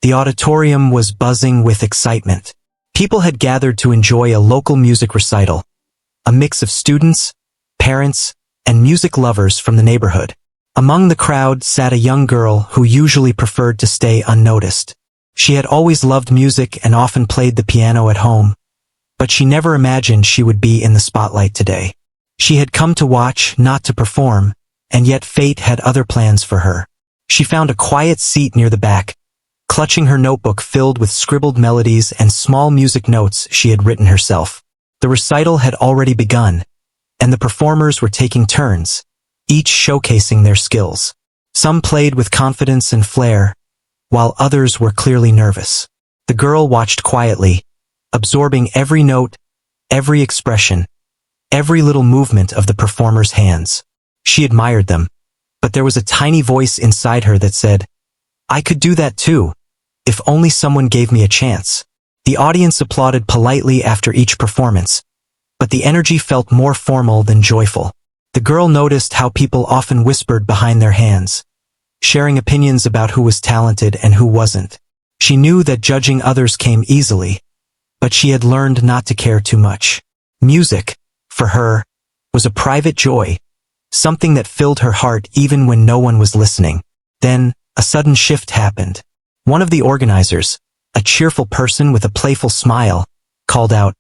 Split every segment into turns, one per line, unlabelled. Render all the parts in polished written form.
The auditorium was buzzing with excitement. People had gathered to enjoy a local music recital, a mix of students, parents, and music lovers from the neighborhood. Among the crowd sat a young girl who usually preferred to stay unnoticed. She had always loved music and often played the piano at home, but she never imagined she would be in the spotlight today. She had come to watch, not to perform, and yet fate had other plans for her. She found a quiet seat near the back, clutching her notebook filled with scribbled melodies and small music notes she had written herself. The recital had already begun, and the performers were taking turns, each showcasing their skills. Some played with confidence and flair, while others were clearly nervous. The girl watched quietly, absorbing every note, every expression, every little movement of the performers' hands. She admired them, but there was a tiny voice inside her that said, "I could do that too, if only someone gave me a chance." The audience applauded politely after each performance, but the energy felt more formal than joyful. The girl noticed how people often whispered behind their hands, sharing opinions about who was talented and who wasn't. She knew that judging others came easily, but she had learned not to care too much. Music, for her, was a private joy, something that filled her heart even when no one was listening. Then, a sudden shift happened. One of the organizers, a cheerful person with a playful smile, called out,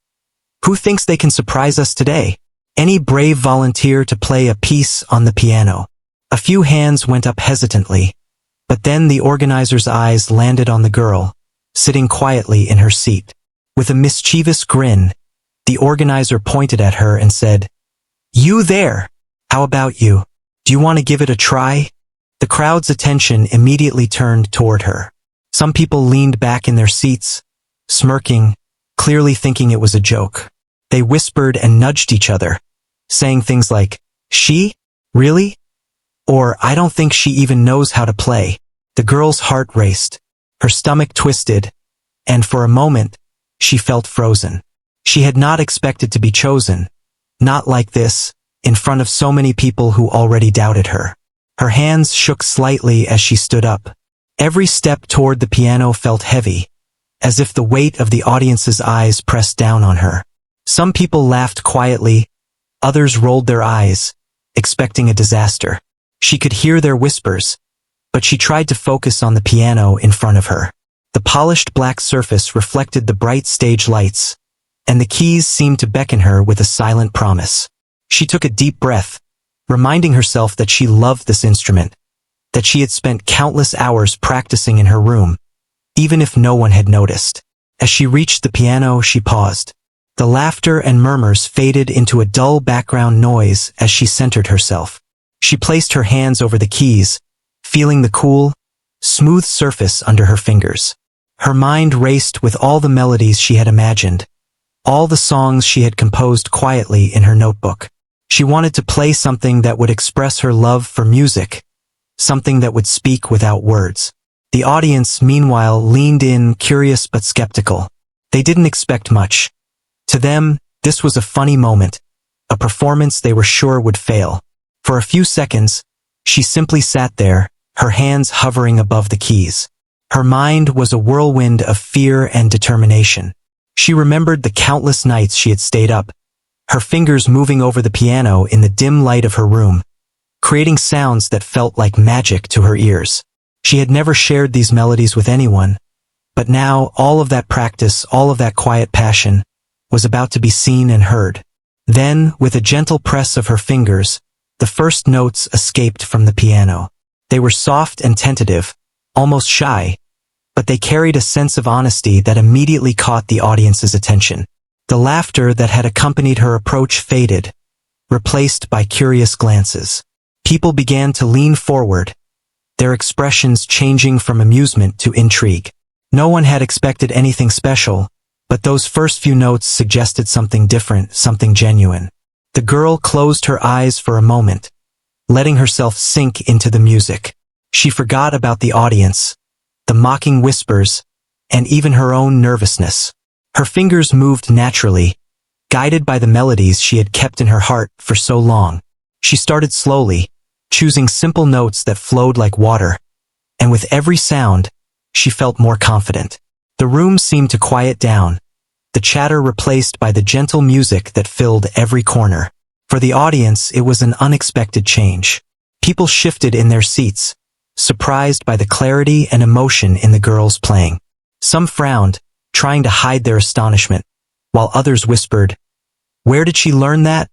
"Who thinks they can surprise us today? Any brave volunteer to play a piece on the piano?" A few hands went up hesitantly, but then the organizer's eyes landed on the girl, sitting quietly in her seat. With a mischievous grin, the organizer pointed at her and said, "You there! How about you? Do you want to give it a try?" The crowd's attention immediately turned toward her. Some people leaned back in their seats, smirking, clearly thinking it was a joke. They whispered and nudged each other, saying things like, "She? Really?" Or, "I don't think she even knows how to play." The girl's heart raced, her stomach twisted, and for a moment, she felt frozen. She had not expected to be chosen, not like this, in front of so many people who already doubted her. Her hands shook slightly as she stood up. Every step toward the piano felt heavy, as if the weight of the audience's eyes pressed down on her. Some people laughed quietly, others rolled their eyes, expecting a disaster. She could hear their whispers, but she tried to focus on the piano in front of her. The polished black surface reflected the bright stage lights, and the keys seemed to beckon her with a silent promise. She took a deep breath, reminding herself that she loved this instrument, that she had spent countless hours practicing in her room, even if no one had noticed. As she reached the piano, she paused. The laughter and murmurs faded into a dull background noise as she centered herself. She placed her hands over the keys, feeling the cool, smooth surface under her fingers. Her mind raced with all the melodies she had imagined, all the songs she had composed quietly in her notebook. She wanted to play something that would express her love for music, something that would speak without words. The audience, meanwhile, leaned in, curious but skeptical. They didn't expect much. To them, this was a funny moment, a performance they were sure would fail. For a few seconds, she simply sat there, her hands hovering above the keys. Her mind was a whirlwind of fear and determination. She remembered the countless nights she had stayed up, her fingers moving over the piano in the dim light of her room, creating sounds that felt like magic to her ears. She had never shared these melodies with anyone, but now all of that practice, all of that quiet passion, was about to be seen and heard. Then, with a gentle press of her fingers, the first notes escaped from the piano. They were soft and tentative, almost shy, but they carried a sense of honesty that immediately caught the audience's attention. The laughter that had accompanied her approach faded, replaced by curious glances. People began to lean forward, their expressions changing from amusement to intrigue. No one had expected anything special, but those first few notes suggested something different, something genuine. The girl closed her eyes for a moment, letting herself sink into the music. She forgot about the audience, the mocking whispers, and even her own nervousness. Her fingers moved naturally, guided by the melodies she had kept in her heart for so long. She started slowly, choosing simple notes that flowed like water, and with every sound, she felt more confident. The room seemed to quiet down, the chatter replaced by the gentle music that filled every corner. For the audience, it was an unexpected change. People shifted in their seats, surprised by the clarity and emotion in the girl's playing. Some frowned, trying to hide their astonishment, while others whispered, "Where did she learn that?"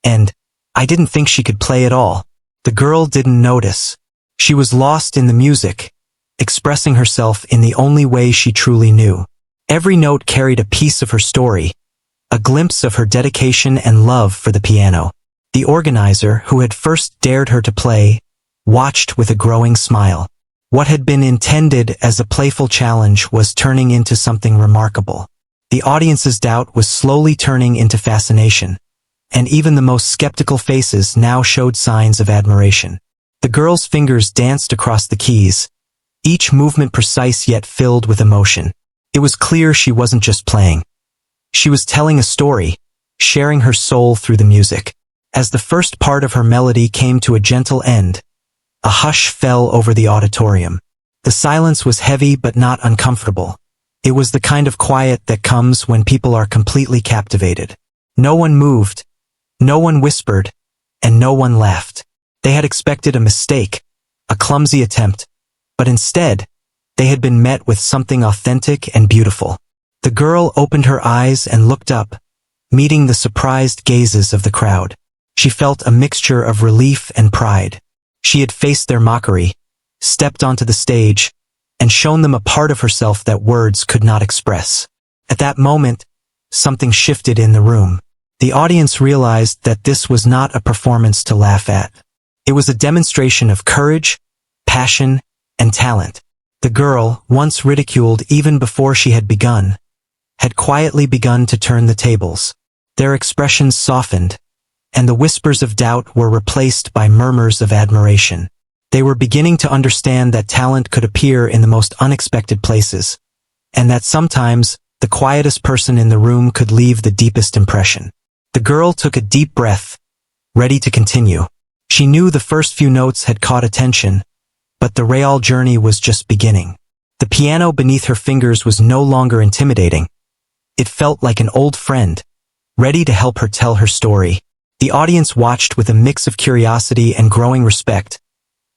And, "I didn't think she could play at all." The girl didn't notice. She was lost in the music, expressing herself in the only way she truly knew. Every note carried a piece of her story, a glimpse of her dedication and love for the piano. The organizer, who had first dared her to play, watched with a growing smile. What had been intended as a playful challenge was turning into something remarkable. The audience's doubt was slowly turning into fascination, and even the most skeptical faces now showed signs of admiration. The girl's fingers danced across the keys, each movement precise yet filled with emotion. It was clear she wasn't just playing. She was telling a story, sharing her soul through the music. As the first part of her melody came to a gentle end, a hush fell over the auditorium. The silence was heavy but not uncomfortable. It was the kind of quiet that comes when people are completely captivated. No one moved, no one whispered, and no one laughed. They had expected a mistake, a clumsy attempt, but instead, they had been met with something authentic and beautiful. The girl opened her eyes and looked up, meeting the surprised gazes of the crowd. She felt a mixture of relief and pride. She had faced their mockery, stepped onto the stage, and shown them a part of herself that words could not express. At that moment, something shifted in the room. The audience realized that this was not a performance to laugh at. It was a demonstration of courage, passion, and talent. The girl, once ridiculed even before she had begun, had quietly begun to turn the tables. Their expressions softened, and the whispers of doubt were replaced by murmurs of admiration. They were beginning to understand that talent could appear in the most unexpected places, and that sometimes the quietest person in the room could leave the deepest impression. The girl took a deep breath, ready to continue. She knew the first few notes had caught attention, but the real journey was just beginning. The piano beneath her fingers was no longer intimidating. It felt like an old friend, ready to help her tell her story. The audience watched with a mix of curiosity and growing respect,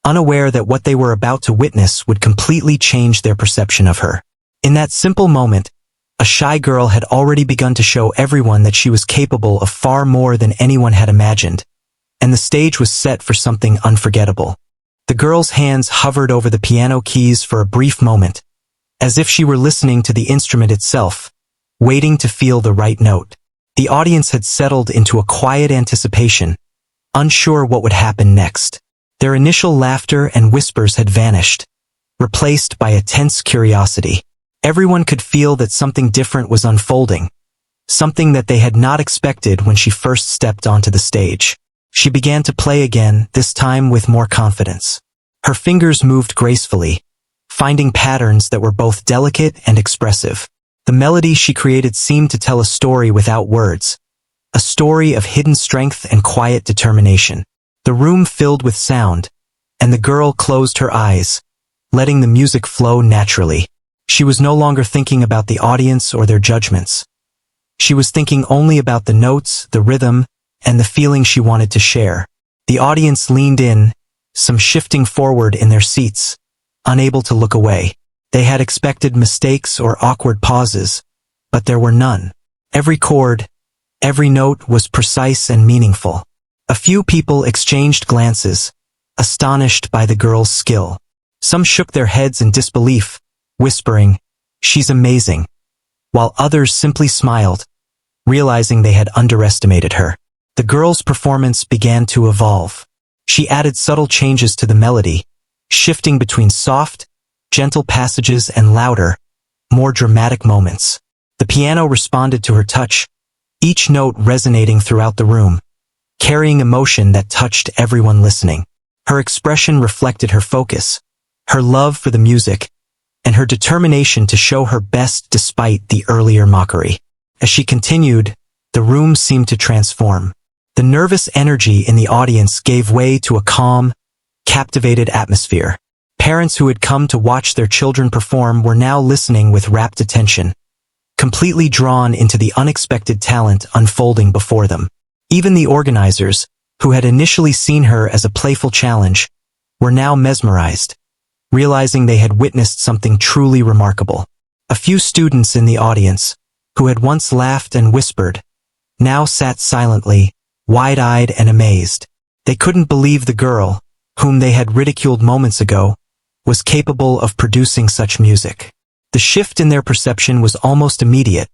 unaware that what they were about to witness would completely change their perception of her. In that simple moment, a shy girl had already begun to show everyone that she was capable of far more than anyone had imagined, and the stage was set for something unforgettable. The girl's hands hovered over the piano keys for a brief moment, as if she were listening to the instrument itself, waiting to feel the right note. The audience had settled into a quiet anticipation, unsure what would happen next. Their initial laughter and whispers had vanished, replaced by a tense curiosity. Everyone could feel that something different was unfolding, something that they had not expected when she first stepped onto the stage. She began to play again, this time with more confidence. Her fingers moved gracefully, finding patterns that were both delicate and expressive. The melody she created seemed to tell a story without words, a story of hidden strength and quiet determination. The room filled with sound, and the girl closed her eyes, letting the music flow naturally. She was no longer thinking about the audience or their judgments. She was thinking only about the notes, the rhythm, and the feeling she wanted to share. The audience leaned in, some shifting forward in their seats, unable to look away. They had expected mistakes or awkward pauses, but there were none. Every chord, every note was precise and meaningful. A few people exchanged glances, astonished by the girl's skill. Some shook their heads in disbelief, whispering, "She's amazing," while others simply smiled, realizing they had underestimated her. The girl's performance began to evolve. She added subtle changes to the melody, shifting between soft, gentle passages and louder, more dramatic moments. The piano responded to her touch, each note resonating throughout the room, carrying emotion that touched everyone listening. Her expression reflected her focus, her love for the music, and her determination to show her best despite the earlier mockery. As she continued, the room seemed to transform. The nervous energy in the audience gave way to a calm, captivated atmosphere. Parents who had come to watch their children perform were now listening with rapt attention, completely drawn into the unexpected talent unfolding before them. Even the organizers, who had initially seen her as a playful challenge, were now mesmerized, realizing they had witnessed something truly remarkable. A few students in the audience, who had once laughed and whispered, now sat silently, wide-eyed and amazed. They couldn't believe the girl, whom they had ridiculed moments ago, was capable of producing such music. The shift in their perception was almost immediate.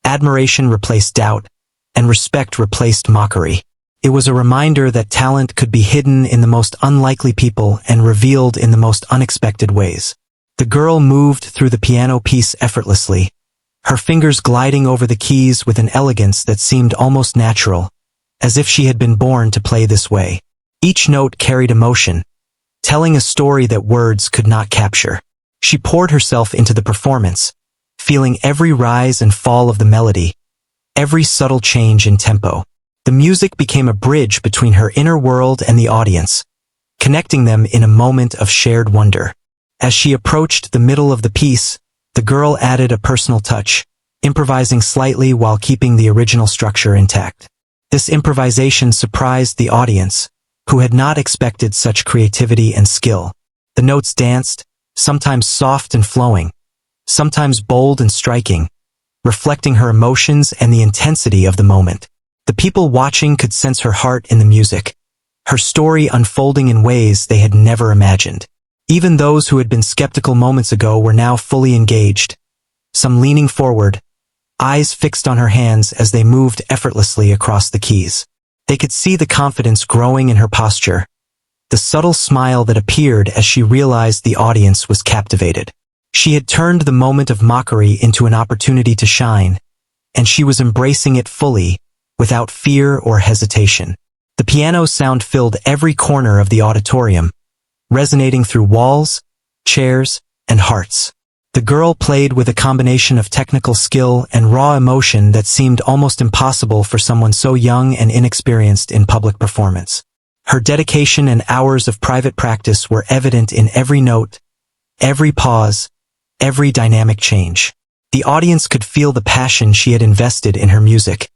Admiration replaced doubt, and respect replaced mockery. It was a reminder that talent could be hidden in the most unlikely people and revealed in the most unexpected ways. The girl moved through the piano piece effortlessly, her fingers gliding over the keys with an elegance that seemed almost natural, as if she had been born to play this way. Each note carried emotion, telling a story that words could not capture. She poured herself into the performance, feeling every rise and fall of the melody, every subtle change in tempo. The music became a bridge between her inner world and the audience, connecting them in a moment of shared wonder. As she approached the middle of the piece, the girl added a personal touch, improvising slightly while keeping the original structure intact. This improvisation surprised the audience, who had not expected such creativity and skill. The notes danced, sometimes soft and flowing, sometimes bold and striking, reflecting her emotions and the intensity of the moment. The people watching could sense her heart in the music, her story unfolding in ways they had never imagined. Even those who had been skeptical moments ago were now fully engaged, some leaning forward, eyes fixed on her hands as they moved effortlessly across the keys. They could see the confidence growing in her posture, the subtle smile that appeared as she realized the audience was captivated. She had turned the moment of mockery into an opportunity to shine, and she was embracing it fully, without fear or hesitation. The piano sound filled every corner of the auditorium, resonating through walls, chairs, and hearts. The girl played with a combination of technical skill and raw emotion that seemed almost impossible for someone so young and inexperienced in public performance. Her dedication and hours of private practice were evident in every note, every pause, every dynamic change. The audience could feel the passion she had invested in her music,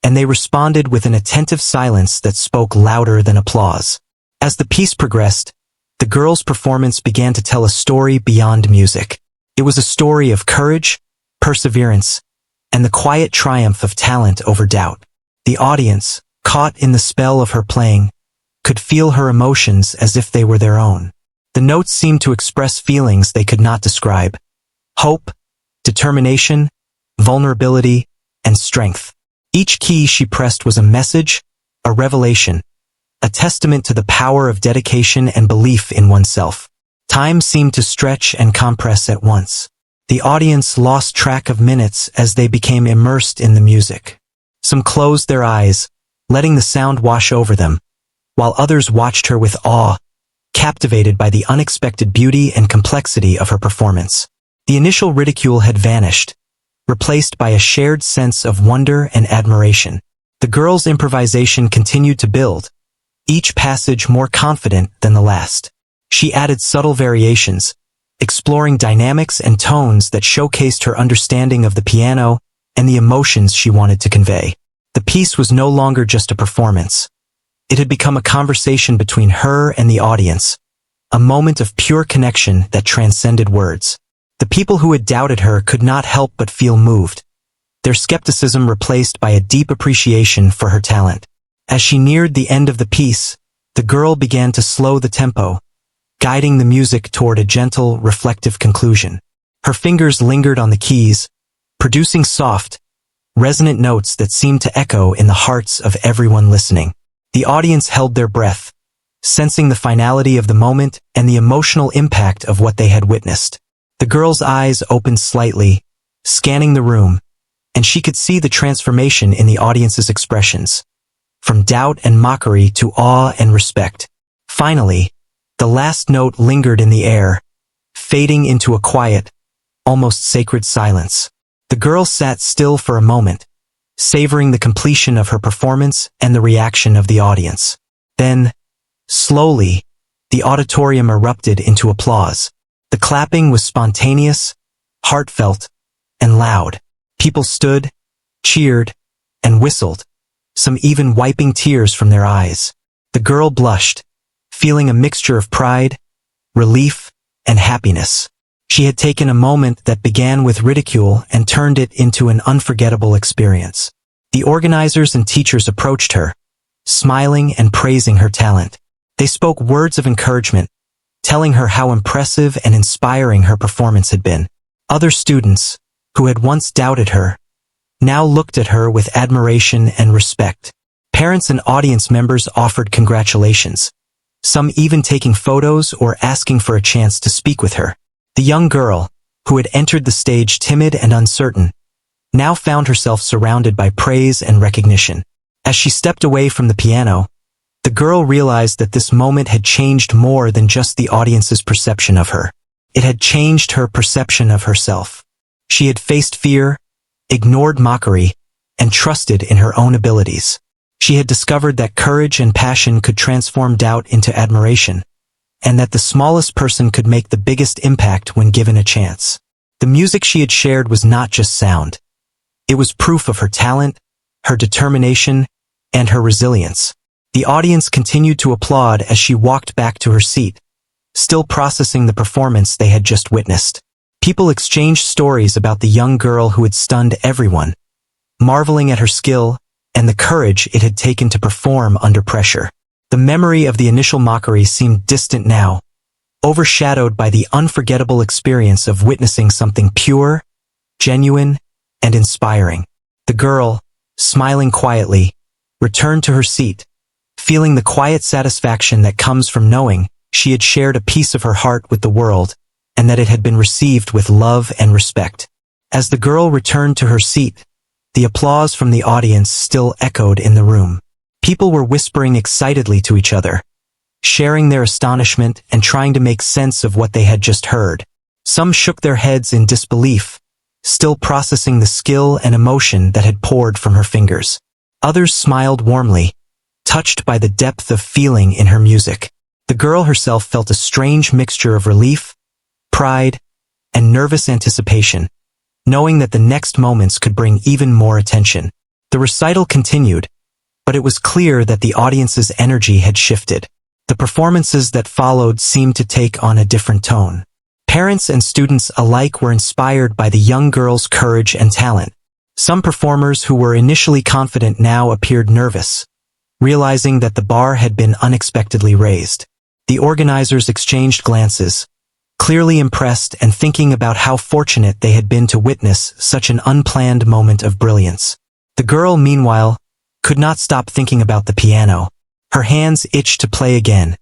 and they responded with an attentive silence that spoke louder than applause. As the piece progressed, the girl's performance began to tell a story beyond music. It was a story of courage, perseverance, and the quiet triumph of talent over doubt. The audience, caught in the spell of her playing, could feel her emotions as if they were their own. The notes seemed to express feelings they could not describe: hope, determination, vulnerability, and strength. Each key she pressed was a message, a revelation, a testament to the power of dedication and belief in oneself. Time seemed to stretch and compress at once. The audience lost track of minutes as they became immersed in the music. Some closed their eyes, letting the sound wash over them, while others watched her with awe, captivated by the unexpected beauty and complexity of her performance. The initial ridicule had vanished, replaced by a shared sense of wonder and admiration. The girl's improvisation continued to build, each passage more confident than the last. She added subtle variations, exploring dynamics and tones that showcased her understanding of the piano and the emotions she wanted to convey. The piece was no longer just a performance. It had become a conversation between her and the audience, a moment of pure connection that transcended words. The people who had doubted her could not help but feel moved, their skepticism replaced by a deep appreciation for her talent. As she neared the end of the piece, the girl began to slow the tempo, guiding the music toward a gentle, reflective conclusion. Her fingers lingered on the keys, producing soft, resonant notes that seemed to echo in the hearts of everyone listening. The audience held their breath, sensing the finality of the moment and the emotional impact of what they had witnessed. The girl's eyes opened slightly, scanning the room, and she could see the transformation in the audience's expressions, from doubt and mockery to awe and respect. Finally, the last note lingered in the air, fading into a quiet, almost sacred silence. The girl sat still for a moment, savoring the completion of her performance and the reaction of the audience. Then, slowly, the auditorium erupted into applause. The clapping was spontaneous, heartfelt, and loud. People stood, cheered, and whistled, some even wiping tears from their eyes. The girl blushed, feeling a mixture of pride, relief, and happiness. She had taken a moment that began with ridicule and turned it into an unforgettable experience. The organizers and teachers approached her, smiling and praising her talent. They spoke words of encouragement, telling her how impressive and inspiring her performance had been. Other students, who had once doubted her, now looked at her with admiration and respect. Parents and audience members offered congratulations, some even taking photos or asking for a chance to speak with her. The young girl, who had entered the stage timid and uncertain, now found herself surrounded by praise and recognition. As she stepped away from the piano, the girl realized that this moment had changed more than just the audience's perception of her. It had changed her perception of herself. She had faced fear, ignored mockery, and trusted in her own abilities. She had discovered that courage and passion could transform doubt into admiration, and that the smallest person could make the biggest impact when given a chance. The music she had shared was not just sound. It was proof of her talent, her determination, and her resilience. The audience continued to applaud as she walked back to her seat, still processing the performance they had just witnessed. People exchanged stories about the young girl who had stunned everyone, marveling at her skill and the courage it had taken to perform under pressure. The memory of the initial mockery seemed distant now, overshadowed by the unforgettable experience of witnessing something pure, genuine, and inspiring. The girl, smiling quietly, returned to her seat, feeling the quiet satisfaction that comes from knowing she had shared a piece of her heart with the world, and that it had been received with love and respect. As the girl returned to her seat, the applause from the audience still echoed in the room. People were whispering excitedly to each other, sharing their astonishment and trying to make sense of what they had just heard. Some shook their heads in disbelief, still processing the skill and emotion that had poured from her fingers. Others smiled warmly, touched by the depth of feeling in her music. The girl herself felt a strange mixture of relief, pride, and nervous anticipation, knowing that the next moments could bring even more attention. The recital continued, but it was clear that the audience's energy had shifted. The performances that followed seemed to take on a different tone. Parents and students alike were inspired by the young girl's courage and talent. Some performers who were initially confident now appeared nervous, realizing that the bar had been unexpectedly raised. The organizers exchanged glances, clearly impressed and thinking about how fortunate they had been to witness such an unplanned moment of brilliance. The girl, meanwhile, could not stop thinking about the piano. Her hands itched to play again,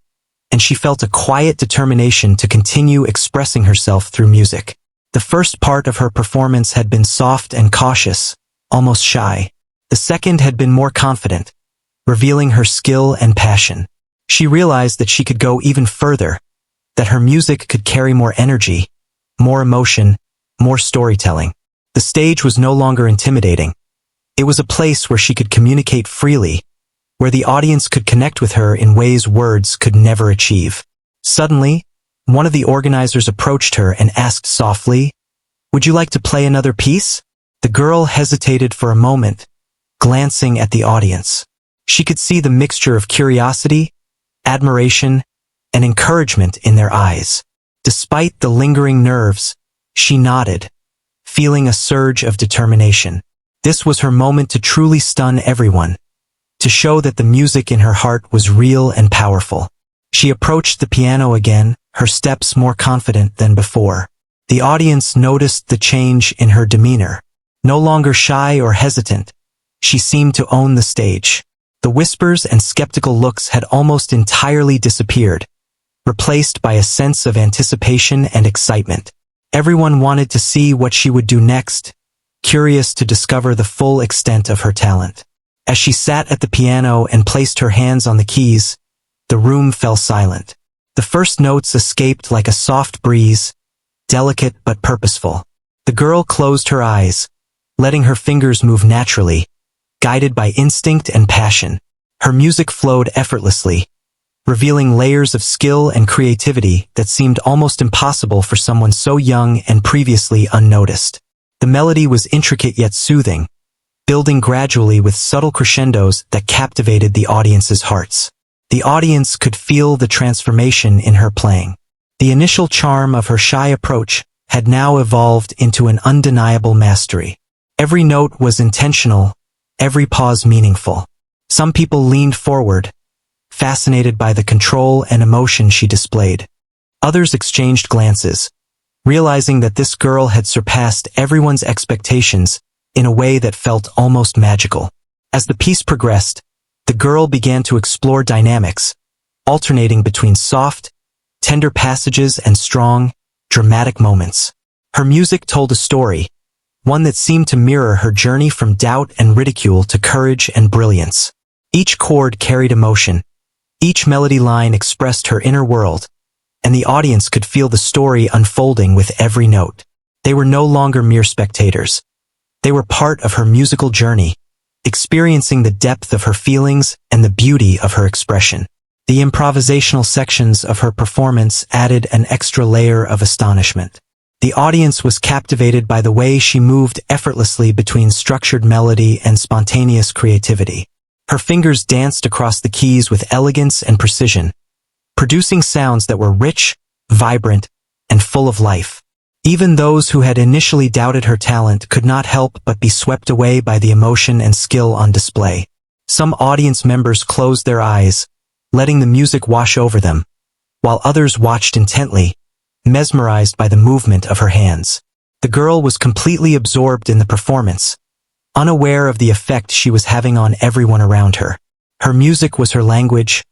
and she felt a quiet determination to continue expressing herself through music. The first part of her performance had been soft and cautious, almost shy. The second had been more confident, revealing her skill and passion. She realized that she could go even further, that her music could carry more energy, more emotion, more storytelling. The stage was no longer intimidating. It was a place where she could communicate freely, where the audience could connect with her in ways words could never achieve. Suddenly, one of the organizers approached her and asked softly, "Would you like to play another piece?" The girl hesitated for a moment, glancing at the audience. She could see the mixture of curiosity, admiration, and encouragement in their eyes. Despite the lingering nerves, she nodded, feeling a surge of determination. This was her moment to truly stun everyone, to show that the music in her heart was real and powerful. She approached the piano again, her steps more confident than before. The audience noticed the change in her demeanor. No longer shy or hesitant, she seemed to own the stage. The whispers and skeptical looks had almost entirely disappeared, replaced by a sense of anticipation and excitement. Everyone wanted to see what she would do next, curious to discover the full extent of her talent. As she sat at the piano and placed her hands on the keys, the room fell silent. The first notes escaped like a soft breeze, delicate but purposeful. The girl closed her eyes, letting her fingers move naturally, guided by instinct and passion. Her music flowed effortlessly, revealing layers of skill and creativity that seemed almost impossible for someone so young and previously unnoticed. The melody was intricate yet soothing, building gradually with subtle crescendos that captivated the audience's hearts. The audience could feel the transformation in her playing. The initial charm of her shy approach had now evolved into an undeniable mastery. Every note was intentional, every pause meaningful. Some people leaned forward, fascinated by the control and emotion she displayed. Others exchanged glances, realizing that this girl had surpassed everyone's expectations in a way that felt almost magical. As the piece progressed, the girl began to explore dynamics, alternating between soft, tender passages and strong, dramatic moments. Her music told a story, one that seemed to mirror her journey from doubt and ridicule to courage and brilliance. Each chord carried emotion, each melody line expressed her inner world, and the audience could feel the story unfolding with every note. They were no longer mere spectators. They were part of her musical journey, experiencing the depth of her feelings and the beauty of her expression. The improvisational sections of her performance added an extra layer of astonishment. The audience was captivated by the way she moved effortlessly between structured melody and spontaneous creativity. Her fingers danced across the keys with elegance and precision, producing sounds that were rich, vibrant, and full of life. Even those who had initially doubted her talent could not help but be swept away by the emotion and skill on display. Some audience members closed their eyes, letting the music wash over them, while others watched intently, mesmerized by the movement of her hands. The girl was completely absorbed in the performance, unaware of the effect she was having on everyone around her. Her music was her language,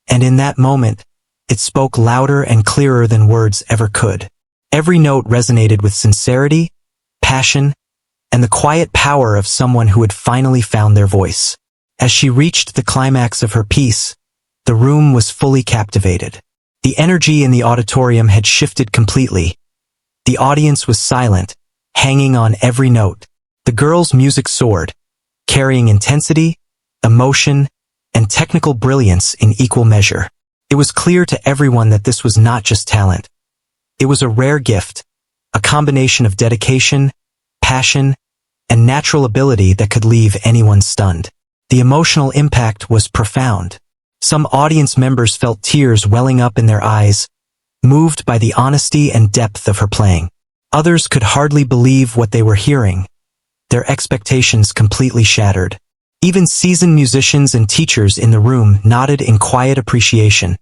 and in that moment, it spoke louder and clearer than words ever could. Every note resonated with sincerity, passion, and the quiet power of someone who had finally found their voice. As she reached the climax of her piece, the room was fully captivated. The energy in the auditorium had shifted completely. The audience was silent, hanging on every note. The girl's music soared, carrying intensity, emotion, and technical brilliance in equal measure. It was clear to everyone that this was not just talent. It was a rare gift, a combination of dedication, passion, and natural ability that could leave anyone stunned. The emotional impact was profound. Some audience members felt tears welling up in their eyes, moved by the honesty and depth of her playing. Others could hardly believe what they were hearing, their expectations completely shattered. Even seasoned musicians and teachers in the room nodded in quiet appreciation,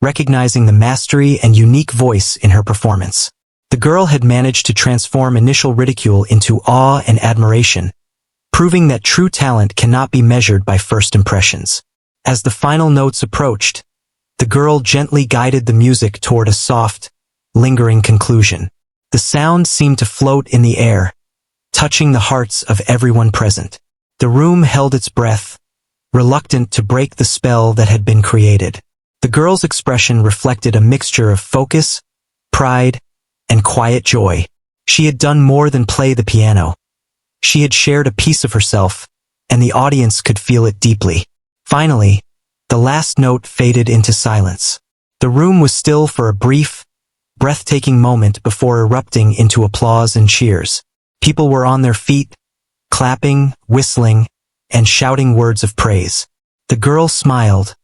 recognizing the mastery and unique voice in her performance. The girl had managed to transform initial ridicule into awe and admiration, proving that true talent cannot be measured by first impressions. As the final notes approached, the girl gently guided the music toward a soft, lingering conclusion. The sound seemed to float in the air, touching the hearts of everyone present. The room held its breath, reluctant to break the spell that had been created. The girl's expression reflected a mixture of focus, pride, and quiet joy. She had done more than play the piano. She had shared a piece of herself, and the audience could feel it deeply. Finally, the last note faded into silence. The room was still for a brief, breathtaking moment before erupting into applause and cheers. People were on their feet, clapping, whistling, and shouting words of praise. The girl smiled,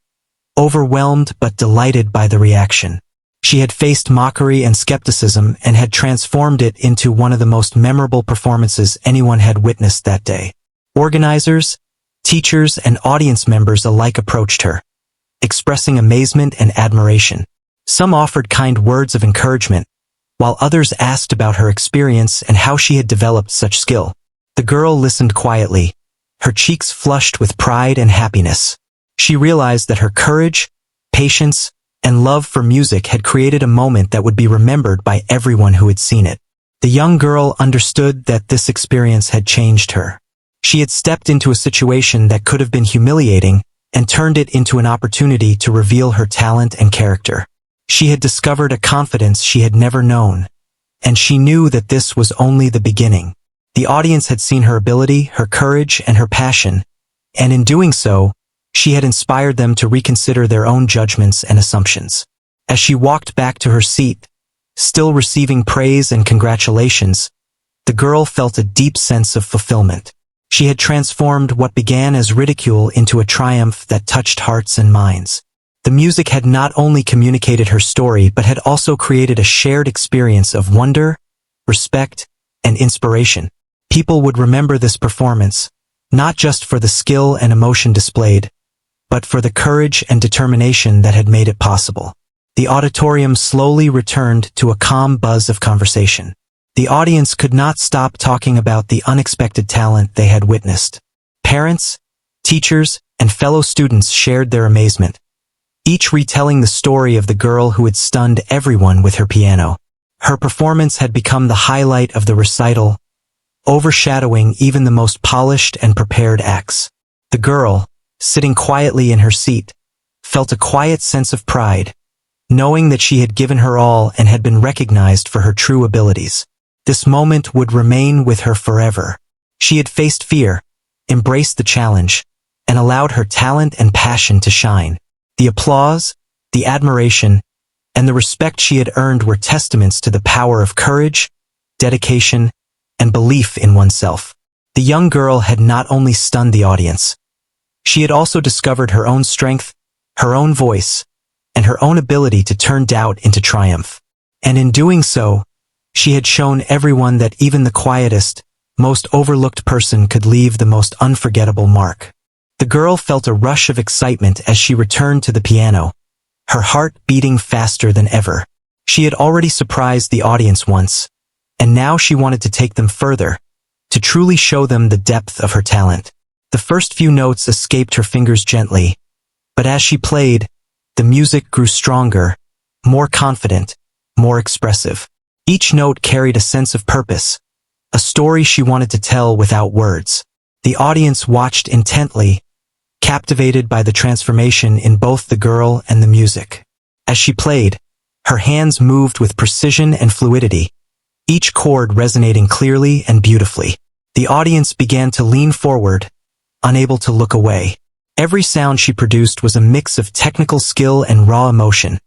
overwhelmed but delighted by the reaction. She had faced mockery and skepticism and had transformed it into one of the most memorable performances anyone had witnessed that day. Organizers, teachers, and audience members alike approached her, expressing amazement and admiration. Some offered kind words of encouragement, while others asked about her experience and how she had developed such skill. The girl listened quietly, her cheeks flushed with pride and happiness. She realized that her courage, patience, and love for music had created a moment that would be remembered by everyone who had seen it. The young girl understood that this experience had changed her. She had stepped into a situation that could have been humiliating and turned it into an opportunity to reveal her talent and character. She had discovered a confidence she had never known, and she knew that this was only the beginning. The audience had seen her ability, her courage, and her passion, and in doing so, she had inspired them to reconsider their own judgments and assumptions. As she walked back to her seat, still receiving praise and congratulations, the girl felt a deep sense of fulfillment. She had transformed what began as ridicule into a triumph that touched hearts and minds. The music had not only communicated her story but had also created a shared experience of wonder, respect, and inspiration. People would remember this performance, not just for the skill and emotion displayed, but for the courage and determination that had made it possible. The auditorium slowly returned to a calm buzz of conversation. The audience could not stop talking about the unexpected talent they had witnessed. Parents, teachers, and fellow students shared their amazement, each retelling the story of the girl who had stunned everyone with her piano. Her performance had become the highlight of the recital, overshadowing even the most polished and prepared acts. The girl, sitting quietly in her seat, felt a quiet sense of pride, knowing that she had given her all and had been recognized for her true abilities. This moment would remain with her forever. She had faced fear, embraced the challenge, and allowed her talent and passion to shine. The applause, the admiration, and the respect she had earned were testaments to the power of courage, dedication, and belief in oneself. The young girl had not only stunned the audience, she had also discovered her own strength, her own voice, and her own ability to turn doubt into triumph. And in doing so, she had shown everyone that even the quietest, most overlooked person could leave the most unforgettable mark. The girl felt a rush of excitement as she returned to the piano, her heart beating faster than ever. She had already surprised the audience once, and now she wanted to take them further, to truly show them the depth of her talent. The first few notes escaped her fingers gently, but as she played, the music grew stronger, more confident, more expressive. Each note carried a sense of purpose, a story she wanted to tell without words. The audience watched intently, captivated by the transformation in both the girl and the music. As she played, her hands moved with precision and fluidity, each chord resonating clearly and beautifully. The audience began to lean forward, unable to look away. Every sound she produced was a mix of technical skill and raw emotion,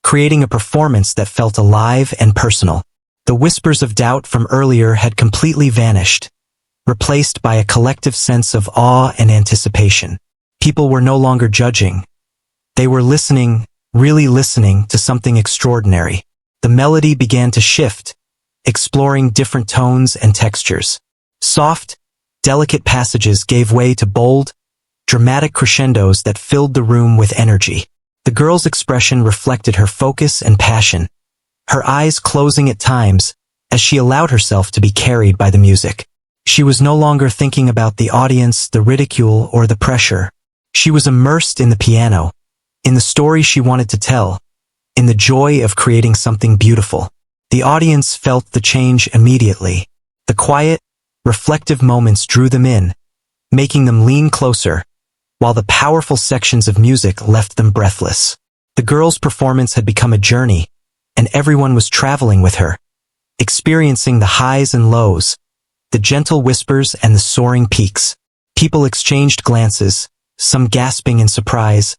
creating a performance that felt alive and personal. The whispers of doubt from earlier had completely vanished, replaced by a collective sense of awe and anticipation. People were no longer judging. They were listening, really listening to something extraordinary. The melody began to shift, exploring different tones and textures. Soft, delicate passages gave way to bold, dramatic crescendos that filled the room with energy. The girl's expression reflected her focus and passion, her eyes closing at times as she allowed herself to be carried by the music. She was no longer thinking about the audience, the ridicule, or the pressure. She was immersed in the piano, in the story she wanted to tell, in the joy of creating something beautiful. The audience felt the change immediately. The quiet, reflective moments drew them in, making them lean closer, while the powerful sections of music left them breathless. The girl's performance had become a journey, and everyone was traveling with her, experiencing the highs and lows, the gentle whispers and the soaring peaks. People exchanged glances, some gasping in surprise,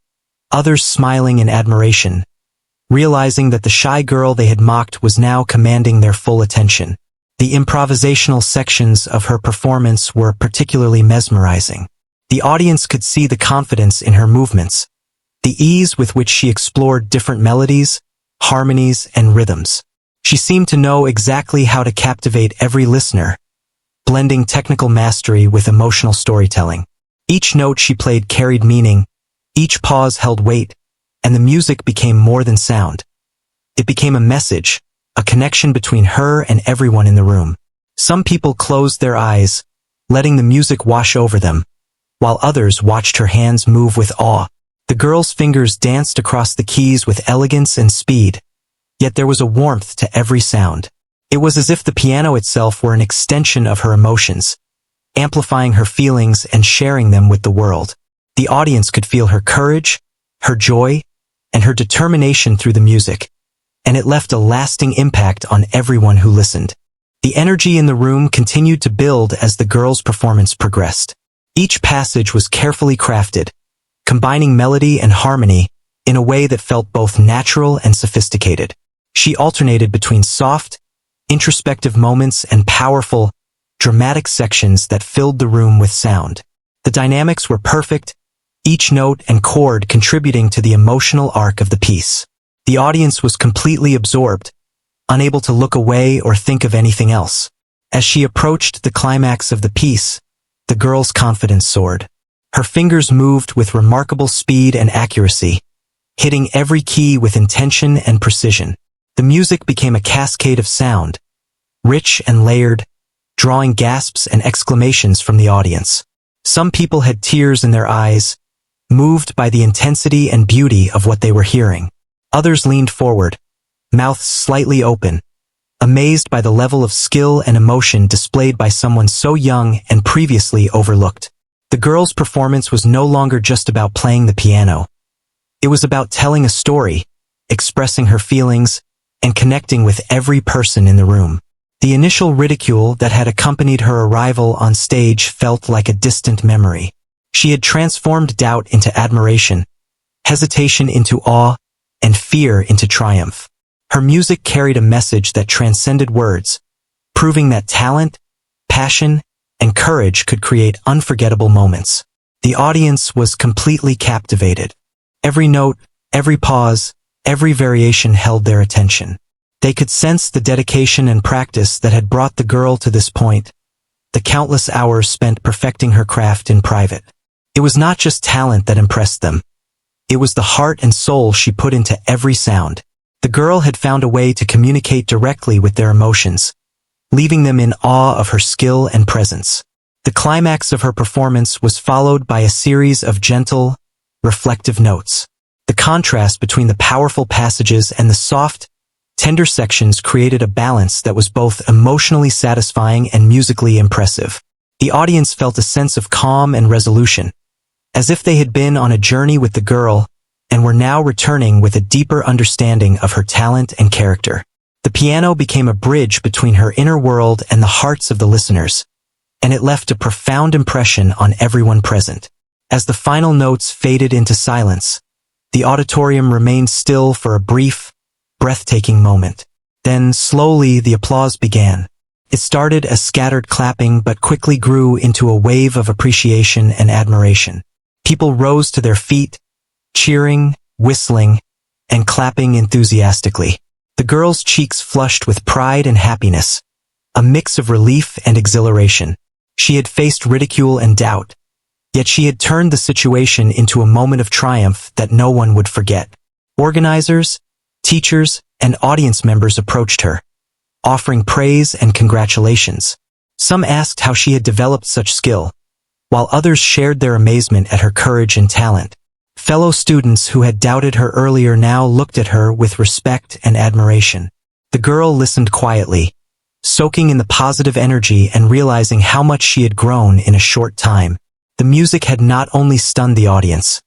others smiling in admiration, realizing that the shy girl they had mocked was now commanding their full attention. The improvisational sections of her performance were particularly mesmerizing. The audience could see the confidence in her movements, the ease with which she explored different melodies, harmonies, and rhythms. She seemed to know exactly how to captivate every listener, blending technical mastery with emotional storytelling. Each note she played carried meaning, each pause held weight, and the music became more than sound. It became a message, a connection between her and everyone in the room. Some people closed their eyes, letting the music wash over them, while others watched her hands move with awe. The girl's fingers danced across the keys with elegance and speed, yet there was a warmth to every sound. It was as if the piano itself were an extension of her emotions, amplifying her feelings and sharing them with the world. The audience could feel her courage, her joy, and her determination through the music, and it left a lasting impact on everyone who listened. The energy in the room continued to build as the girl's performance progressed. Each passage was carefully crafted, combining melody and harmony in a way that felt both natural and sophisticated. She alternated between soft, introspective moments and powerful, dramatic sections that filled the room with sound. The dynamics were perfect, each note and chord contributing to the emotional arc of the piece. The audience was completely absorbed, unable to look away or think of anything else. As she approached the climax of the piece, the girl's confidence soared. Her fingers moved with remarkable speed and accuracy, hitting every key with intention and precision. The music became a cascade of sound, rich and layered, drawing gasps and exclamations from the audience. Some people had tears in their eyes, moved by the intensity and beauty of what they were hearing. Others leaned forward, mouths slightly open, amazed by the level of skill and emotion displayed by someone so young and previously overlooked. The girl's performance was no longer just about playing the piano. It was about telling a story, expressing her feelings, and connecting with every person in the room. The initial ridicule that had accompanied her arrival on stage felt like a distant memory. She had transformed doubt into admiration, hesitation into awe, and fear into triumph. Her music carried a message that transcended words, proving that talent, passion, and courage could create unforgettable moments. The audience was completely captivated. Every note, every pause, every variation held their attention. They could sense the dedication and practice that had brought the girl to this point, the countless hours spent perfecting her craft in private. It was not just talent that impressed them. It was the heart and soul she put into every sound. The girl had found a way to communicate directly with their emotions, leaving them in awe of her skill and presence. The climax of her performance was followed by a series of gentle, reflective notes. The contrast between the powerful passages and the soft, tender sections created a balance that was both emotionally satisfying and musically impressive. The audience felt a sense of calm and resolution, as if they had been on a journey with the girl and were now returning with a deeper understanding of her talent and character. The piano became a bridge between her inner world and the hearts of the listeners, and it left a profound impression on everyone present. As the final notes faded into silence, the auditorium remained still for a brief, breathtaking moment. Then, slowly, the applause began. It started as scattered clapping but quickly grew into a wave of appreciation and admiration. People rose to their feet, cheering, whistling, and clapping enthusiastically. The girl's cheeks flushed with pride and happiness, a mix of relief and exhilaration. She had faced ridicule and doubt, yet she had turned the situation into a moment of triumph that no one would forget. Organizers, teachers, and audience members approached her, offering praise and congratulations. Some asked how she had developed such skill, while others shared their amazement at her courage and talent. Fellow students who had doubted her earlier now looked at her with respect and admiration. The girl listened quietly, soaking in the positive energy and realizing how much she had grown in a short time. The music had not only stunned the audience,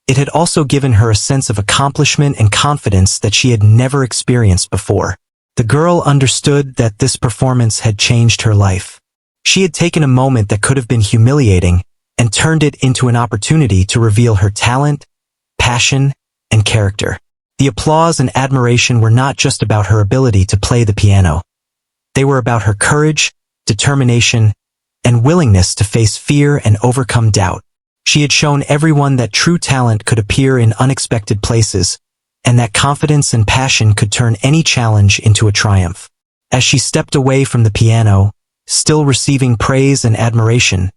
it had also given her a sense of accomplishment and confidence that she had never experienced before. The girl understood that this performance had changed her life. She had taken a moment that could have been humiliating and turned it into an opportunity to reveal her talent, passion, and character. The applause and admiration were not just about her ability to play the piano. They were about her courage, determination, and willingness to face fear and overcome doubt. She had shown everyone that true talent could appear in unexpected places, and that confidence and passion could turn any challenge into a triumph. As she stepped away from the piano, still receiving praise and admiration,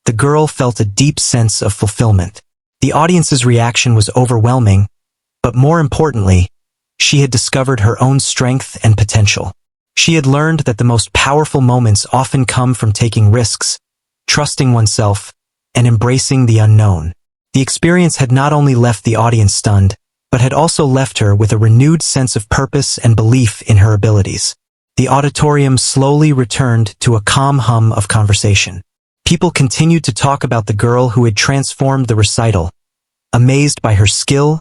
the girl felt a deep sense of fulfillment. The audience's reaction was overwhelming, but more importantly, she had discovered her own strength and potential. She had learned that the most powerful moments often come from taking risks, trusting oneself, and embracing the unknown. The experience had not only left the audience stunned, but had also left her with a renewed sense of purpose and belief in her abilities. The auditorium slowly returned to a calm hum of conversation. People continued to talk about the girl who had transformed the recital, amazed by her skill,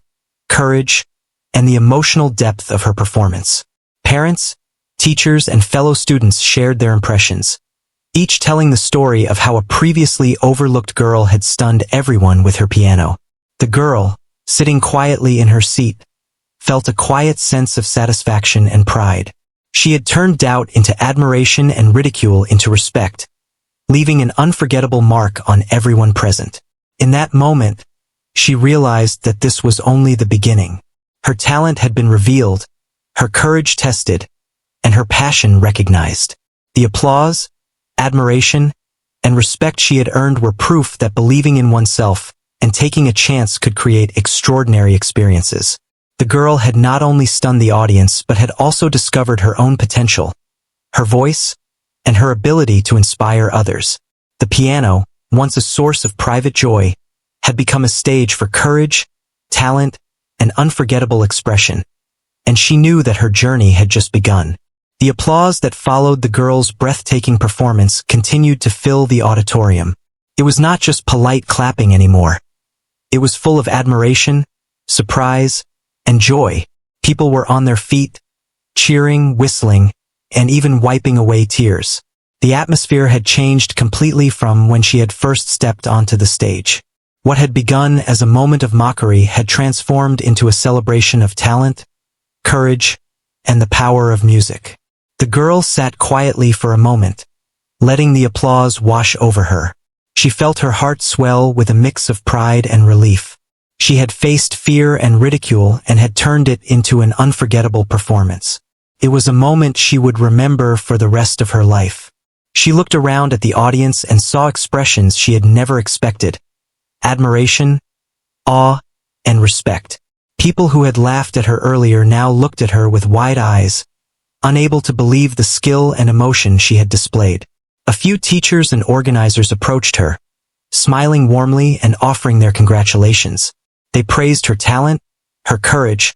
courage, and the emotional depth of her performance. Parents, teachers, and fellow students shared their impressions, each telling the story of how a previously overlooked girl had stunned everyone with her piano. The girl, sitting quietly in her seat, felt a quiet sense of satisfaction and pride. She had turned doubt into admiration and ridicule into respect, leaving an unforgettable mark on everyone present. In that moment, she realized that this was only the beginning. Her talent had been revealed, her courage tested, and her passion recognized. The applause, admiration, and respect she had earned were proof that believing in oneself and taking a chance could create extraordinary experiences. The girl had not only stunned the audience but had also discovered her own potential, her voice, and her ability to inspire others. The piano, once a source of private joy, had become a stage for courage, talent, and unforgettable expression, and she knew that her journey had just begun. The applause that followed the girl's breathtaking performance continued to fill the auditorium. It was not just polite clapping anymore. It was full of admiration, surprise, and joy. People were on their feet, cheering, whistling, and even wiping away tears. The atmosphere had changed completely from when she had first stepped onto the stage. What had begun as a moment of mockery had transformed into a celebration of talent, courage, and the power of music. The girl sat quietly for a moment, letting the applause wash over her. She felt her heart swell with a mix of pride and relief. She had faced fear and ridicule and had turned it into an unforgettable performance. It was a moment she would remember for the rest of her life. She looked around at the audience and saw expressions she had never expected: admiration, awe, and respect. People who had laughed at her earlier now looked at her with wide eyes, unable to believe the skill and emotion she had displayed. A few teachers and organizers approached her, smiling warmly and offering their congratulations. They praised her talent, her courage,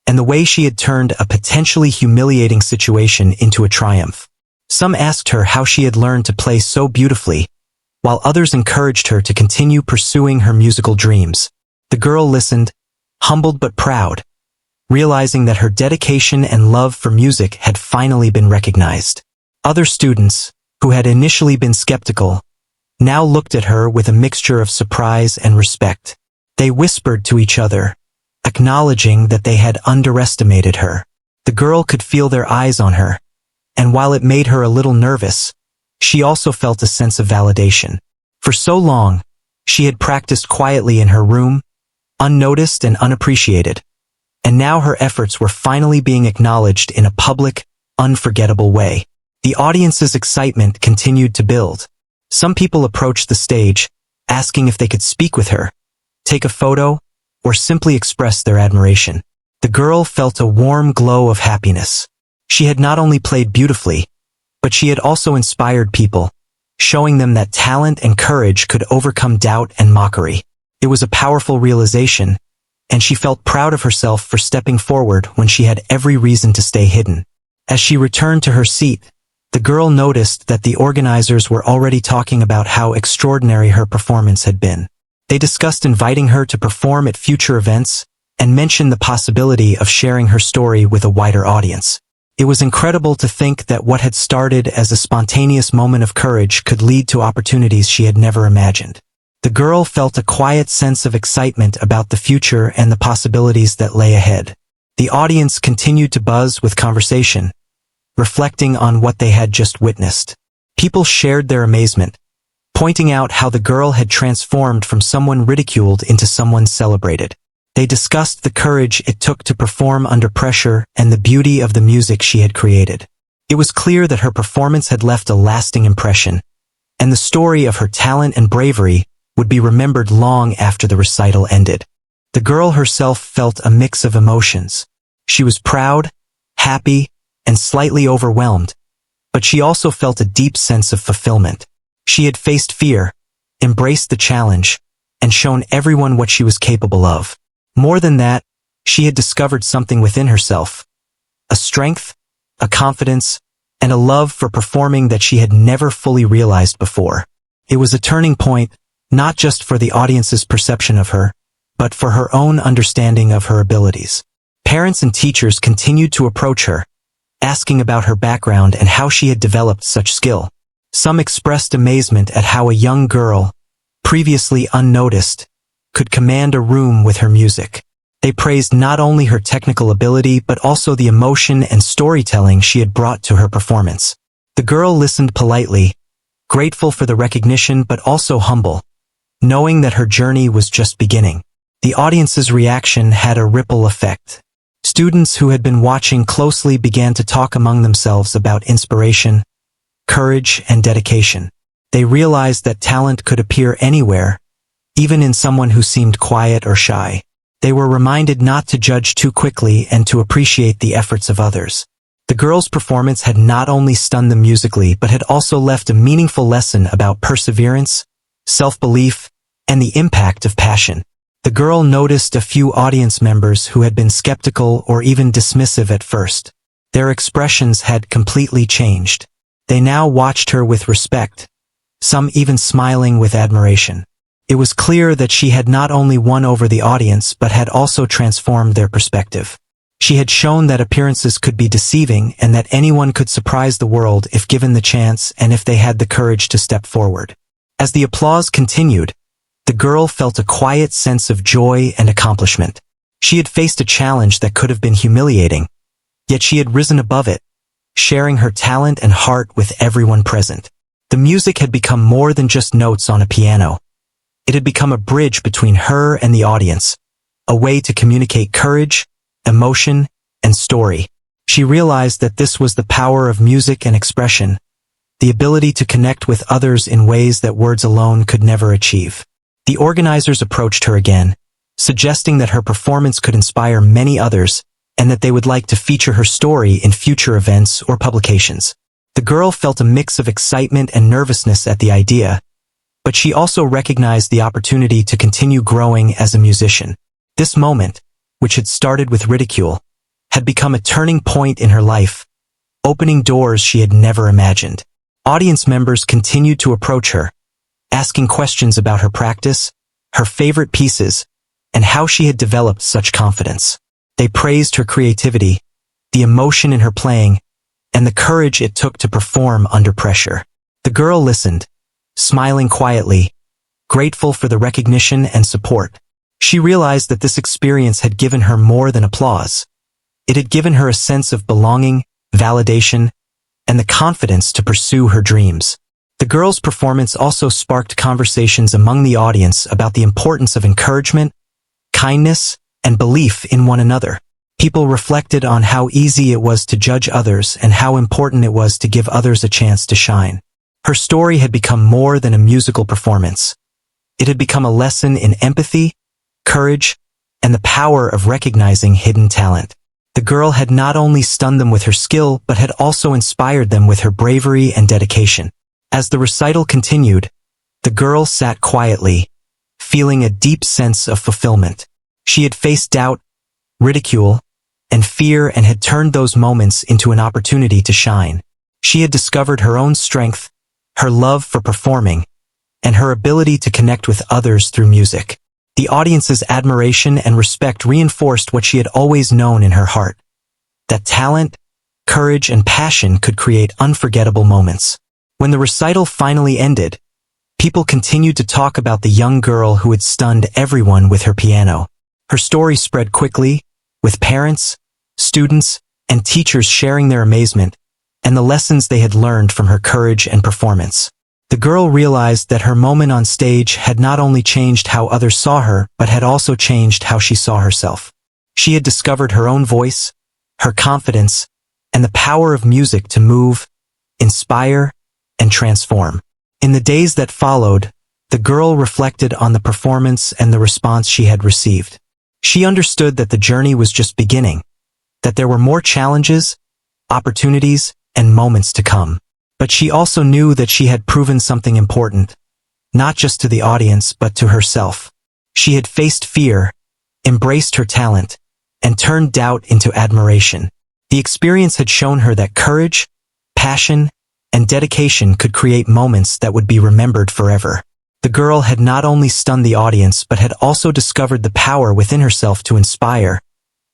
and the way she had turned a potentially humiliating situation into a triumph. Some asked her how she had learned to play so beautifully, while others encouraged her to continue pursuing her musical dreams. The girl listened, humbled but proud, realizing that her dedication and love for music had finally been recognized. Other students, who had initially been skeptical, now looked at her with a mixture of surprise and respect. They whispered to each other, acknowledging that they had underestimated her. The girl could feel their eyes on her, and while it made her a little nervous, she also felt a sense of validation. For so long, she had practiced quietly in her room, unnoticed and unappreciated, and now her efforts were finally being acknowledged in a public, unforgettable way. The audience's excitement continued to build. Some people approached the stage, asking if they could speak with her, take a photo, or simply express their admiration. The girl felt a warm glow of happiness. She had not only played beautifully, but she had also inspired people, showing them that talent and courage could overcome doubt and mockery. It was a powerful realization, and she felt proud of herself for stepping forward when she had every reason to stay hidden. As she returned to her seat, the girl noticed that the organizers were already talking about how extraordinary her performance had been. They discussed inviting her to perform at future events and mentioned the possibility of sharing her story with a wider audience. It was incredible to think that what had started as a spontaneous moment of courage could lead to opportunities she had never imagined. The girl felt a quiet sense of excitement about the future and the possibilities that lay ahead. The audience continued to buzz with conversation, reflecting on what they had just witnessed. People shared their amazement, pointing out how the girl had transformed from someone ridiculed into someone celebrated. They discussed the courage it took to perform under pressure and the beauty of the music she had created. It was clear that her performance had left a lasting impression, and the story of her talent and bravery would be remembered long after the recital ended. The girl herself felt a mix of emotions. She was proud, happy, and slightly overwhelmed, but she also felt a deep sense of fulfillment. She had faced fear, embraced the challenge, and shown everyone what she was capable of. More than that, she had discovered something within herself, a strength, a confidence, and a love for performing that she had never fully realized before. It was a turning point, not just for the audience's perception of her, but for her own understanding of her abilities. Parents and teachers continued to approach her, asking about her background and how she had developed such skill. Some expressed amazement at how a young girl, previously unnoticed, could command a room with her music. They praised not only her technical ability but also the emotion and storytelling she had brought to her performance. The girl listened politely, grateful for the recognition but also humble, knowing that her journey was just beginning. The audience's reaction had a ripple effect. Students who had been watching closely began to talk among themselves about inspiration, courage, and dedication. They realized that talent could appear anywhere, even in someone who seemed quiet or shy. They were reminded not to judge too quickly and to appreciate the efforts of others. The girl's performance had not only stunned them musically but had also left a meaningful lesson about perseverance, self-belief, and the impact of passion. The girl noticed a few audience members who had been skeptical or even dismissive at first. Their expressions had completely changed. They now watched her with respect, some even smiling with admiration. It was clear that she had not only won over the audience but had also transformed their perspective. She had shown that appearances could be deceiving and that anyone could surprise the world if given the chance and if they had the courage to step forward. As the applause continued, the girl felt a quiet sense of joy and accomplishment. She had faced a challenge that could have been humiliating, yet she had risen above it, sharing her talent and heart with everyone present. The music had become more than just notes on a piano. It had become a bridge between her and the audience, a way to communicate courage, emotion, and story. She realized that this was the power of music and expression, the ability to connect with others in ways that words alone could never achieve. The organizers approached her again, suggesting that her performance could inspire many others and that they would like to feature her story in future events or publications. The girl felt a mix of excitement and nervousness at the idea, but she also recognized the opportunity to continue growing as a musician. This moment, which had started with ridicule, had become a turning point in her life, opening doors she had never imagined. Audience members continued to approach her, asking questions about her practice, her favorite pieces, and how she had developed such confidence. They praised her creativity, the emotion in her playing, and the courage it took to perform under pressure. The girl listened, smiling quietly, grateful for the recognition and support. She realized that this experience had given her more than applause. It had given her a sense of belonging, validation, and the confidence to pursue her dreams. The girl's performance also sparked conversations among the audience about the importance of encouragement, kindness, and belief in one another. People reflected on how easy it was to judge others and how important it was to give others a chance to shine. Her story had become more than a musical performance. It had become a lesson in empathy, courage, and the power of recognizing hidden talent. The girl had not only stunned them with her skill but had also inspired them with her bravery and dedication. As the recital continued, the girl sat quietly, feeling a deep sense of fulfillment. She had faced doubt, ridicule, and fear and had turned those moments into an opportunity to shine. She had discovered her own strength, her love for performing, and her ability to connect with others through music. The audience's admiration and respect reinforced what she had always known in her heart, that talent, courage, and passion could create unforgettable moments. When the recital finally ended, people continued to talk about the young girl who had stunned everyone with her piano. Her story spread quickly, with parents, students, and teachers sharing their amazement and the lessons they had learned from her courage and performance. The girl realized that her moment on stage had not only changed how others saw her, but had also changed how she saw herself. She had discovered her own voice, her confidence, and the power of music to move, inspire, and transform. In the days that followed, the girl reflected on the performance and the response she had received. She understood that the journey was just beginning, that there were more challenges, opportunities, and moments to come. But she also knew that she had proven something important, not just to the audience but to herself. She had faced fear, embraced her talent, and turned doubt into admiration. The experience had shown her that courage, passion, and dedication could create moments that would be remembered forever. The girl had not only stunned the audience but had also discovered the power within herself to inspire,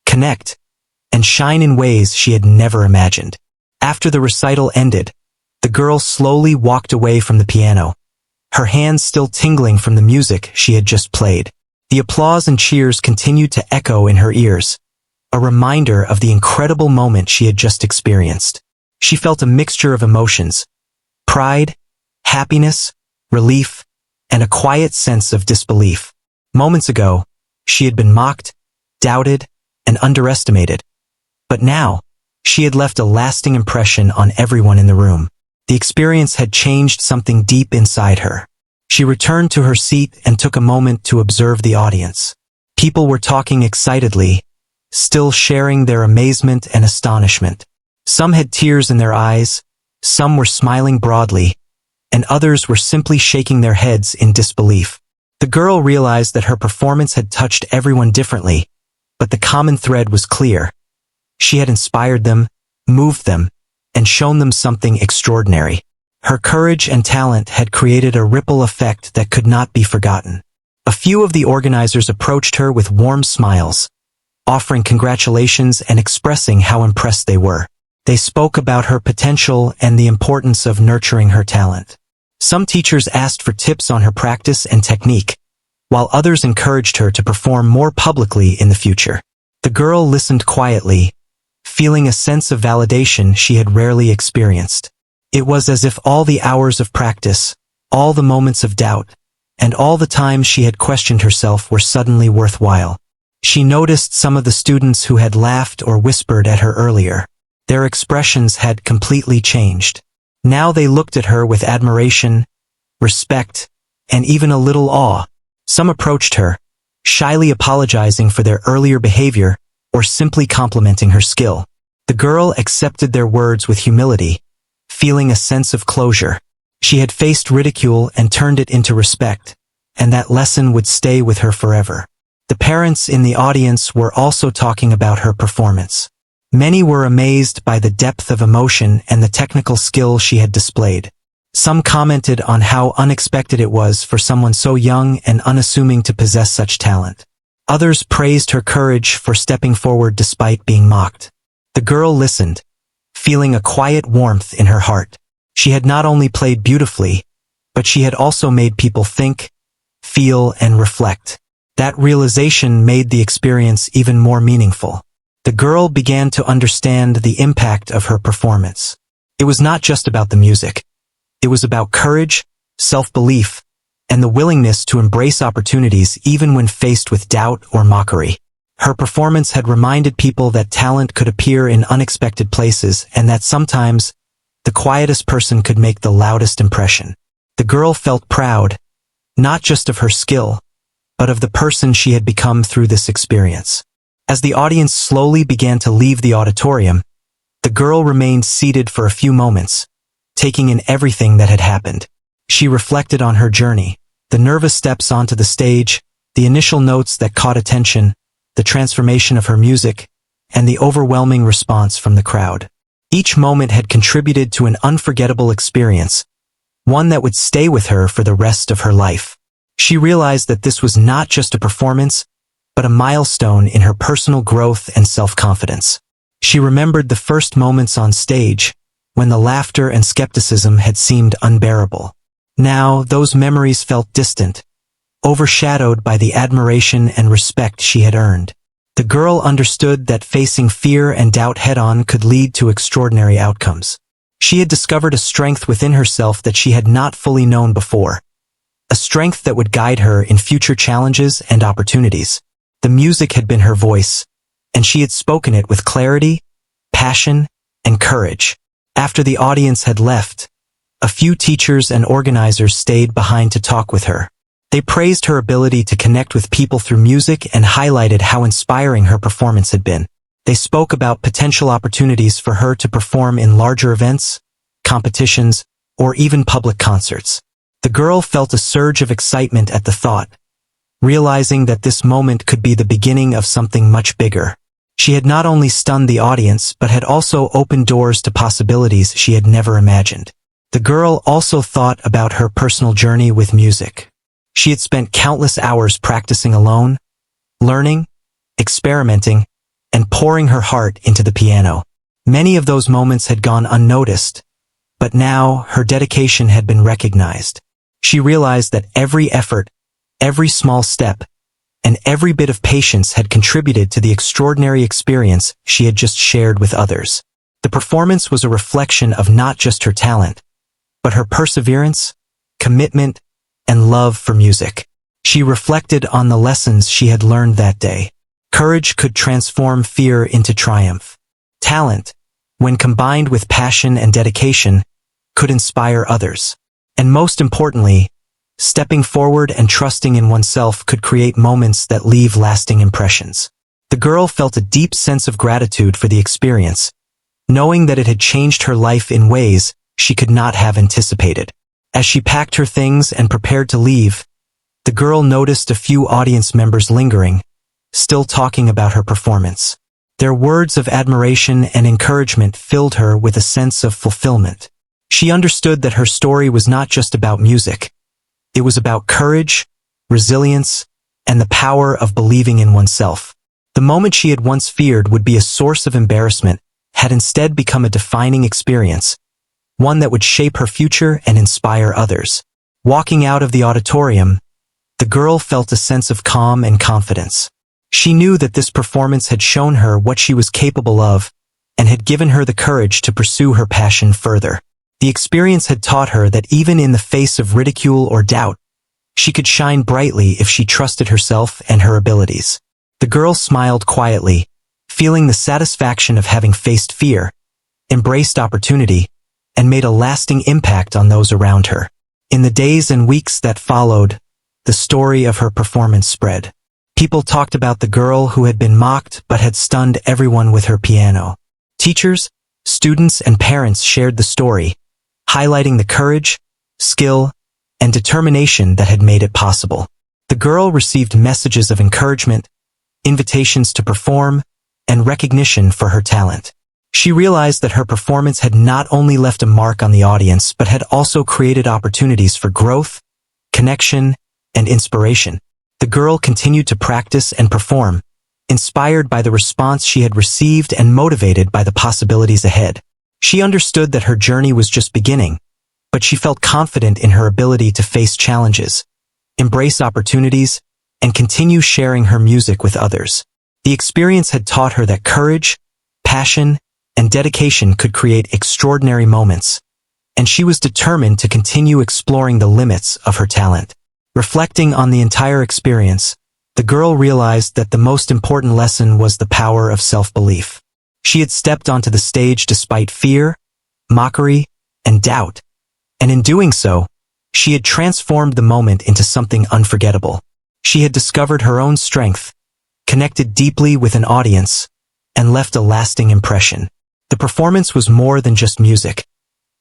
connect, and shine in ways she had never imagined. After the recital ended, the girl slowly walked away from the piano, her hands still tingling from the music she had just played. The applause and cheers continued to echo in her ears, a reminder of the incredible moment she had just experienced. She felt a mixture of emotions: pride, happiness, relief, and a quiet sense of disbelief. Moments ago, she had been mocked, doubted, and underestimated. But now, she had left a lasting impression on everyone in the room. The experience had changed something deep inside her. She returned to her seat and took a moment to observe the audience. People were talking excitedly, still sharing their amazement and astonishment. Some had tears in their eyes, some were smiling broadly, and others were simply shaking their heads in disbelief. The girl realized that her performance had touched everyone differently, but the common thread was clear. She had inspired them, moved them, and shown them something extraordinary. Her courage and talent had created a ripple effect that could not be forgotten. A few of the organizers approached her with warm smiles, offering congratulations and expressing how impressed they were. They spoke about her potential and the importance of nurturing her talent. Some teachers asked for tips on her practice and technique, while others encouraged her to perform more publicly in the future. The girl listened quietly, feeling a sense of validation she had rarely experienced. It was as if all the hours of practice, all the moments of doubt, and all the times she had questioned herself were suddenly worthwhile. She noticed some of the students who had laughed or whispered at her earlier. Their expressions had completely changed. Now they looked at her with admiration, respect, and even a little awe. Some approached her, shyly apologizing for their earlier behavior or simply complimenting her skill. The girl accepted their words with humility, feeling a sense of closure. She had faced ridicule and turned it into respect, and that lesson would stay with her forever. The parents in the audience were also talking about her performance. Many were amazed by the depth of emotion and the technical skill she had displayed. Some commented on how unexpected it was for someone so young and unassuming to possess such talent. Others praised her courage for stepping forward despite being mocked. The girl listened, feeling a quiet warmth in her heart. She had not only played beautifully, but she had also made people think, feel, and reflect. That realization made the experience even more meaningful. The girl began to understand the impact of her performance. It was not just about the music. It was about courage, self-belief, and the willingness to embrace opportunities even when faced with doubt or mockery. Her performance had reminded people that talent could appear in unexpected places and that sometimes the quietest person could make the loudest impression. The girl felt proud, not just of her skill, but of the person she had become through this experience. As the audience slowly began to leave the auditorium, the girl remained seated for a few moments, taking in everything that had happened. She reflected on her journey, the nervous steps onto the stage, the initial notes that caught attention, the transformation of her music, and the overwhelming response from the crowd. Each moment had contributed to an unforgettable experience, one that would stay with her for the rest of her life. She realized that this was not just a performance, but a milestone in her personal growth and self-confidence. She remembered the first moments on stage, when the laughter and skepticism had seemed unbearable. Now, those memories felt distant, overshadowed by the admiration and respect she had earned. The girl understood that facing fear and doubt head-on could lead to extraordinary outcomes. She had discovered a strength within herself that she had not fully known before, a strength that would guide her in future challenges and opportunities. The music had been her voice, and she had spoken it with clarity, passion, and courage. After the audience had left, a few teachers and organizers stayed behind to talk with her. They praised her ability to connect with people through music and highlighted how inspiring her performance had been. They spoke about potential opportunities for her to perform in larger events, competitions, or even public concerts. The girl felt a surge of excitement at the thought, realizing that this moment could be the beginning of something much bigger. She had not only stunned the audience but had also opened doors to possibilities she had never imagined. The girl also thought about her personal journey with music. She had spent countless hours practicing alone, learning, experimenting, and pouring her heart into the piano. Many of those moments had gone unnoticed, but now her dedication had been recognized. She realized that every effort, every small step, and every bit of patience had contributed to the extraordinary experience she had just shared with others. The performance was a reflection of not just her talent, but her perseverance, commitment, and love for music. She reflected on the lessons she had learned that day. Courage could transform fear into triumph. Talent, when combined with passion and dedication, could inspire others. And most importantly, stepping forward and trusting in oneself could create moments that leave lasting impressions. The girl felt a deep sense of gratitude for the experience, knowing that it had changed her life in ways she could not have anticipated. As she packed her things and prepared to leave, the girl noticed a few audience members lingering, still talking about her performance. Their words of admiration and encouragement filled her with a sense of fulfillment. She understood that her story was not just about music. It was about courage, resilience, and the power of believing in oneself. The moment she had once feared would be a source of embarrassment had instead become a defining experience, one that would shape her future and inspire others. Walking out of the auditorium, the girl felt a sense of calm and confidence. She knew that this performance had shown her what she was capable of and had given her the courage to pursue her passion further. The experience had taught her that even in the face of ridicule or doubt, she could shine brightly if she trusted herself and her abilities. The girl smiled quietly, feeling the satisfaction of having faced fear, embraced opportunity, and made a lasting impact on those around her. In the days and weeks that followed, the story of her performance spread. People talked about the girl who had been mocked but had stunned everyone with her piano. Teachers, students, and parents shared the story, highlighting the courage, skill, and determination that had made it possible. The girl received messages of encouragement, invitations to perform, and recognition for her talent. She realized that her performance had not only left a mark on the audience but had also created opportunities for growth, connection, and inspiration. The girl continued to practice and perform, inspired by the response she had received and motivated by the possibilities ahead. She understood that her journey was just beginning, but she felt confident in her ability to face challenges, embrace opportunities, and continue sharing her music with others. The experience had taught her that courage, passion, and dedication could create extraordinary moments, and she was determined to continue exploring the limits of her talent. Reflecting on the entire experience, the girl realized that the most important lesson was the power of self-belief. She had stepped onto the stage despite fear, mockery, and doubt, and in doing so, she had transformed the moment into something unforgettable. She had discovered her own strength, connected deeply with an audience, and left a lasting impression. The performance was more than just music.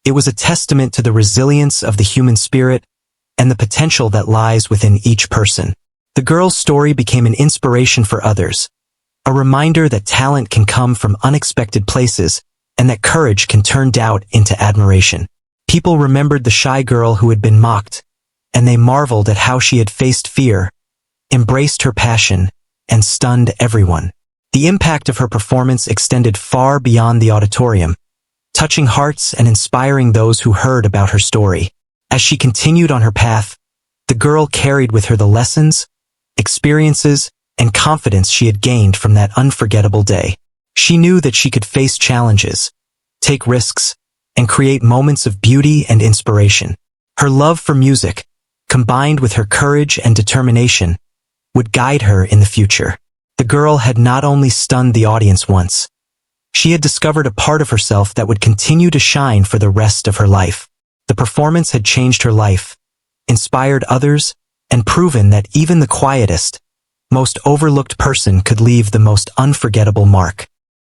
It was a testament to the resilience of the human spirit and the potential that lies within each person. The girl's story became an inspiration for others, a reminder that talent can come from unexpected places and that courage can turn doubt into admiration. People remembered the shy girl who had been mocked, and they marveled at how she had faced fear, embraced her passion, and stunned everyone. The impact of her performance extended far beyond the auditorium, touching hearts and inspiring those who heard about her story. As she continued on her path, the girl carried with her the lessons, experiences, and confidence she had gained from that unforgettable day. She knew that she could face challenges, take risks, and create moments of beauty and inspiration. Her love for music, combined with her courage and determination, would guide her in the future. The girl had not only stunned the audience once, she had discovered a part of herself that would continue to shine for the rest of her life. The performance had changed her life, inspired others, and proven that even the quietest, most overlooked person could leave the most unforgettable mark.